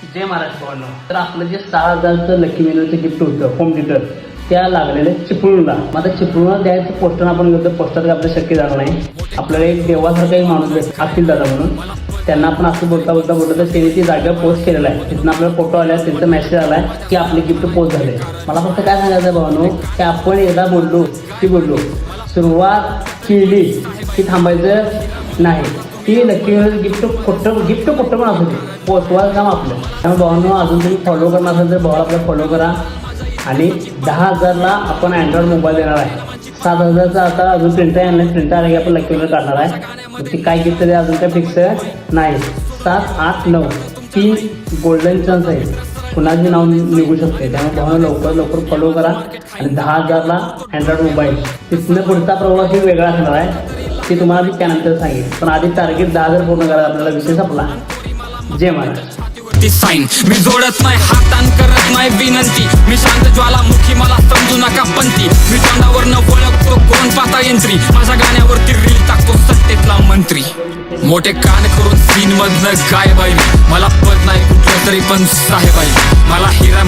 जय महाराष्ट्र भावांनो. तर आपलं जे 6,000चं लकी विनरचं गिफ्ट होतं होम थिएटर त्या लागलेलं चिपळूणला. मग आता चिपळूणला द्यायचं पोस्टर आपण घेतो. पोस्टर आपलं शक्य झालं नाही. आपल्याला एक देवासारखा एक माणूस भेट अखिल दादा म्हणून, त्यांना आपण असं बोलता तर त्यांनी ती जागा पोस्ट केलेला आहे. तिथून आपल्याला फोटो आला, त्यांचा मेसेज आला आहे की आपले गिफ्ट पोस्ट झाले. मला फक्त काय सांगायचं आहे भावांनो, की आपण एकदा बोललो की बोललो, सुरुवात केली की थांबायचं नाही. ती लकी गिफ्ट कुठं पण असू दे, पोचवायचं काम आपलं. त्यामुळे भावांनो, अजून तुम्ही फॉलो करणार असेल तर भावाला आपल्याला फॉलो करा. आणि 10,000ला आपण अँड्रॉइड मोबाईल देणार आहे. 7,000चा आता अजून प्रिंटर आणलं, प्रिंटर आलं की आपण लकी विनर काढणार आहे. ती काय गिफ्ट आहे अजून काय फिक्स नाही. 7, 8, 9 3 गोल्डन चान्स आहे, कुणाचे नाव निघू शकते. त्यामुळे भावांनो लवकर फॉलो करा. आणि 10,000ला अँड्रॉइड मोबाईल. तिथनं पुढचा प्रवास वेगळा असणार आहे, ते तुम्हाला मी त्यानंतर सांगेन. पण आधी टार्गेट 10,000 पूर्ण करा. आपल्याला विषय संपला. जय महाराज. साईन मी जोडत नाही हातान करत नाही विनंती. मी शांत ज्वालामुखी, मला समजू नका पंथी. मी तोंडावर न ओळखतो कोण पाता यंत्री. माझ्या गाण्यावरती रील टाकतो सत्तेतला मंत्री. मोठे कान करून सीन मधनं गायब आहे. मला पद नाही कुठलं तरी पण साहेब आहे. मला हिरा